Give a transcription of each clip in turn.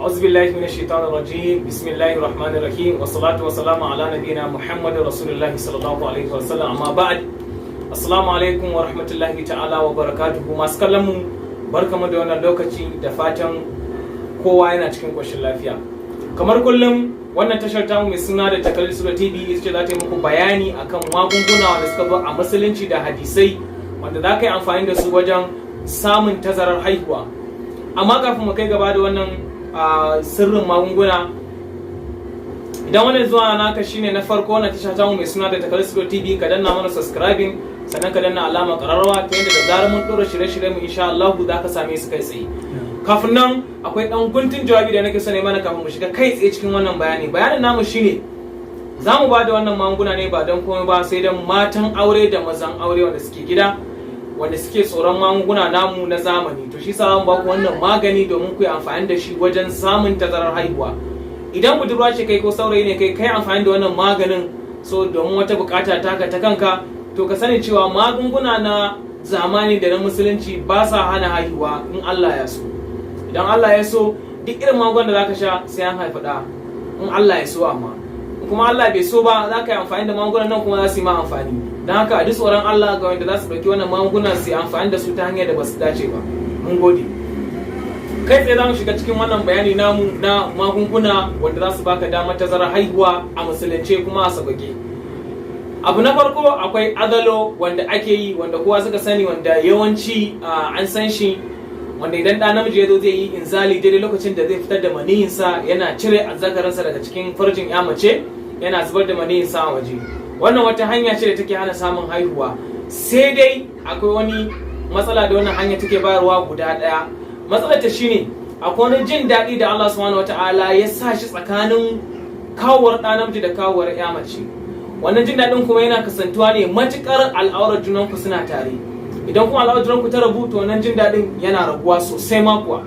أعوذ بالله من الشيطان الرجيم بسم الله الرحمن الرحيم والصلاة والسلام على نبينا محمد رسول الله صلى الله عليه وسلم أما بعد السلام عليكم ورحمة الله تعالى وبركاته masu kallon mu barkamu da wannan lokaci da fatan kowa yana cikin koshin lafiya kamar kullum wannan tashar tamu mai suna da Takallisuda TV ita ce za ta yi muku bayani akan magunguna wanda suka zo a musulunci da hadisai wanda za ka yi amfani da su wajen samun tazarar haihuwa. Amma kafin mu kai gaba da wannan sirrin magunguna, idan wannan zuwa naka shine na farko wannan tasha ta mu mai suna da Takallisuda TV, ka danna mana subscribing sannan ka danna alamar kararrawa ta yadda da zarar mun dora shirye-shirye mu insha Allah za ka same su kai tsaye. Kafin nan akwai dan guntun jawabi da nake so ne mana kafin mu shiga kai tsaye cikin wannan bayani. Bayanin namu shine za mu ba da wannan magunguna ne ba don komai ba sai don matan aure da mazan aure wanda suke gida wanda suke tsoron magunguna namu na zamani. To shi sa mu ba ku wannan magani domin ku yi amfani da shi wajen samun tazarar haihuwa. Idan budurwa ce kai ko saurayi ne kai amfani da wannan maganin so domin wata bukata taka ta kanka, to ka sani cewa magunguna na zamani da na musulunci ba sa hana haihuwa in Allah ya so. Idan Allah ya so duk irin magungunan da zaka sha sai an haifa da in Allah ya so, amma kuma Allah bai so ba za ka yi amfani da magungunan nan kuma za su yi ma amfani. Don haka a duk tsoron Allah ga wanda za su ɗauki wannan magungunan su yi amfani da su ta hanyar da ba su dace ba. Mun gode. Kai tsaye za mu shiga cikin wannan bayani namu na magunguna wanda za su baka damar tazarar haihuwa a musulunce kuma a sauƙaƙe. Abu na farko akwai azalo wanda ake yi, wanda kowa suka sani, wanda yawanci an san shi, wanda idan ɗa namiji ya zo zai yi inzali daidai lokacin da zai fitar da maniyinsa yana cire azzakarinsa daga cikin farjin ya mace yana zubar da maniyinsa a waje. Wannan wata hanya ce da take hana samun haihuwa, sai dai akwai wani matsala da wannan hanya take bayarwa guda ɗaya. Matsalar ta shine akwai wani jin daɗi da Allah subhanahu wataala ya sa shi tsakanin kawuwar ɗa namiji da kawuwar ya mace. Wannan jin daɗin kuma yana kasantuwa ne matuƙar al'aurar junanku suna tare. Idan kuma al'aurar junanku ta rabu, to wannan jin daɗin yana raguwa sosai ma kuwa.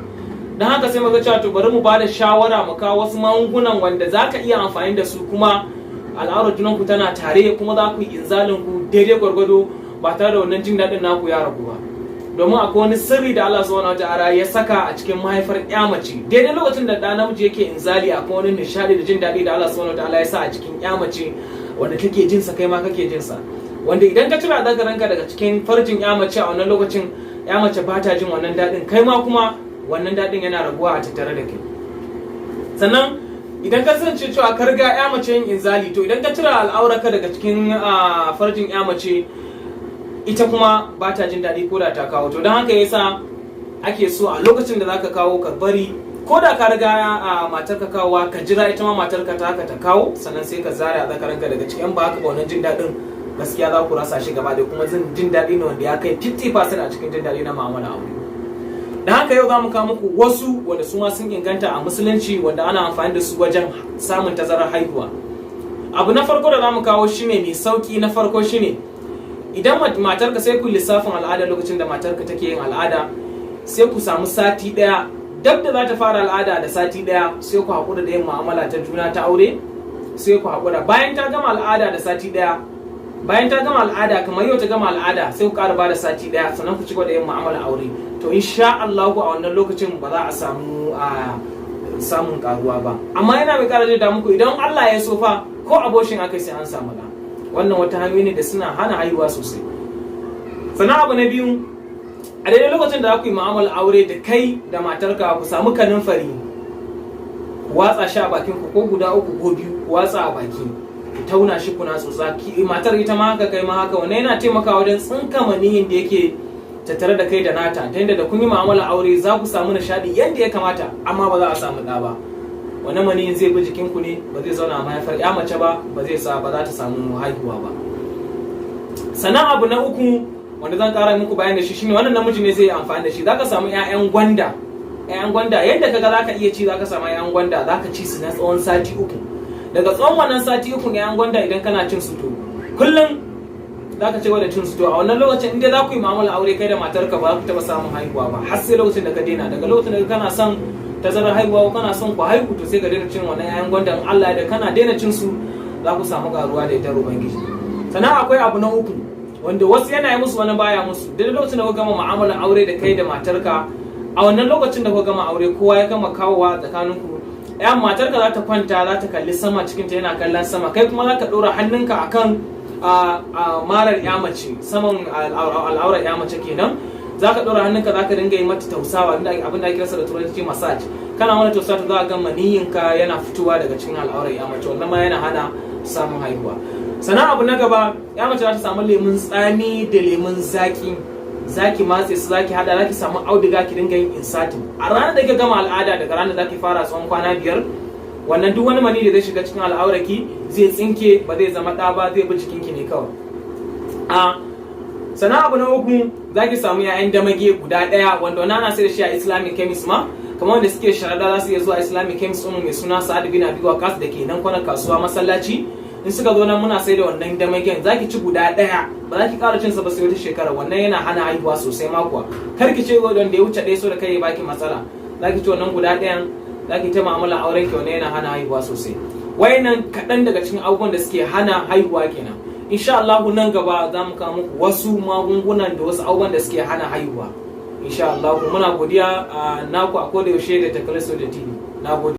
Don haka sai muka cewa to bari mu bada shawara mu kawo wasu magungunan wanda za ka iya amfani da su kuma al'aurar junanku tana tare kuma za ku yi inzalin ku daidai gwargwado ba tare da wannan jin daɗin naku ya ragu ba. Domin akwai wani sirri da Allah subhanahu wataala ya saka a cikin mahaifar ya mace daidai lokacin da ɗa namiji yake inzali, akwai wani nishadi da jin daɗi da Allah subhanahu wataala ya sa a cikin ya mace wanda take jinsa kai ma kake jinsa, wanda idan ka cire azzakarinka daga cikin farjin ya mace a wannan lokacin ya mace ba ta jin wannan daɗin, kai ma kuma wannan daɗin yana raguwa a tattare da kai. Sannan idan ka zance cewa ka riga ya mace yin inzali, to idan ka cire al'aurarka daga cikin farjin ya mace, ita kuma ba ta jin daɗi ko da ta kawo. To don haka yasa ake so a lokacin da zaka kawo ka bari ko da ka riga matarka kawowa, ka jira ita ma matarka ta haka ta kawo, sannan sai ka zare azzakarinka daga cikin, ba haka ba wannan jin daɗin gaskiya za ku rasa shi gaba da kuma jin daɗi ne wanda ya kai 50% a cikin jin daɗi na mu'amala aure. Da haka yau za mu kawo muku wasu wanda su ma sun inganta a musulunci wanda ana amfani da su wajen samun tazarar haihuwa. Abu na farko da za mu kawo shine mai sauki. Na farko shine idan matarka, sai ku lissafin al'ada lokacin da matarka take yin al'ada, sai ku samu sati ɗaya dab da za ta fara al'ada da sati ɗaya, sai ku haƙura da yin mu'amala ta juna ta aure, sai ku haƙura. Bayan ta gama al'ada da sati ɗaya, bayan ta gama al'ada kamar yau ta gama al'ada, sai ku ƙara ba da sati ɗaya sannan ku ci gaba da yin mu'amala aure. To insha Allah a wannan lokacin ba za a samu samun karuwa ba. Amma yana mai ƙara da muku idan Allah ya so fa ko aboshin akai sai an samu da. Wannan wata hanyoyi ne da suna hana haihuwa sosai. Sannan abu na biyu, a daidai lokacin da za ku yi mu'amala aure da kai da matarka, ku samu kanunfari ku watsa shi a bakin ku, ko guda 3 ko 2 ku watsa a baki, ku tauna shi kuna tsotsa. Matar ita ma haka, kai ma haka. Wannan yana taimakawa wajen tsinka maniyin da yake tattare da kai da nata, ta yadda da kun yi mu'amala aure za ku samu nishadi yadda ya kamata, amma ba za a samu ɗa ba. Wannan maniyin zai bi jikinku ne, ba zai zauna a mahaifar ya mace ba, ba za ta samu haihuwa ba. Sannan abu na uku wanda zan ƙara muku bayan da shi shine wannan namiji ne zai yi amfani da shi. Za ka samu 'ya'yan gwanda. 'Ya'yan gwanda yadda kaga za ka iya ci, za ka samu 'ya'yan gwanda, za ka ci su na tsawon sati 3. Daga tsawon wannan sati 3 'ya'yan gwanda idan kana cin su, to kullum za ka ci gaba da cin su. To a wannan lokacin inda za ku yi mu'amala aure kai da matarka, ba za ku taɓa samun haihuwa ba har sai lokacin da ka daina. Daga lokacin da kana son tazarar haihuwa ko kana son ku haihu, to sai ka daina cin wannan 'ya'yan gwanda. In Allah ya da kana daina cin su, za ku samu karuwa da ita Ubangiji. Sannan akwai abu na uku wanda wasu yana yi musu, wani baya musu. Duk lokacin da ku gama mu'amala aure da kai da matarka, a wannan lokacin da kuka gama aure kowa ya gama kawowa tsakaninku, matar ka za ta kwanta, za ta kalli sama, cikinta yana kallon sama, kai kuma za ka ɗora hannunka akan marar mace, saman al'aurar mace kenan. Za ka ɗora hannunka, za ka dinga yi mata tausawa, abin da ake rasa da turanci massage. Kana wani tausawa za ka ga maniyyinka yana fitowa daga cikin al'aurar mace, wannan ma yana hana samun haihuwa. Sannan abu na gaba, mace za ta samu lemun tsami da lemun zaki, zaki matse su, zaki hada, zaki samu auduga ki dinga yin insatin a ranar da kika gama al'ada. Daga ranar zaki fara tsawon kwana 5, wannan duk wani mani da zai shiga cikin al'aurarki zai tsinke, ba zai zama ɗa ba, zai bi jikinki ne kawai. Sannan abu na uku, zaki samu 'ya'yan damage guda ɗaya, wanda wannan ana sai da shi a Islamic chemist ma, kamar wanda suke sharaɗa za su iya zuwa Islamic chemist ɗin mai suna Sa'ad bin Abi Waqqas da ke nan kwanan kasuwa masallaci. In suka zo nan muna sai da wannan damagen, zaki ci guda ɗaya, ba za ki ƙara cin sa ba sai wata shekara. Wannan yana hana haihuwa sosai ma kuwa. Kar ki ce wanda ya wuce ɗaya so da kai ya baki matsala. Zaki ci wannan guda ɗayan, zaki ta mu'amala auren ki, wannan yana hana haihuwa sosai. Wayannan kaɗan daga cikin abubuwan da suke hana haihuwa kenan. Insha Allah nan gaba za mu kawo muku wasu magungunan da wasu abubuwan da suke hana haihuwa. Insha Allah muna godiya naku a koda yaushe da Takaliso da TV. Na gode.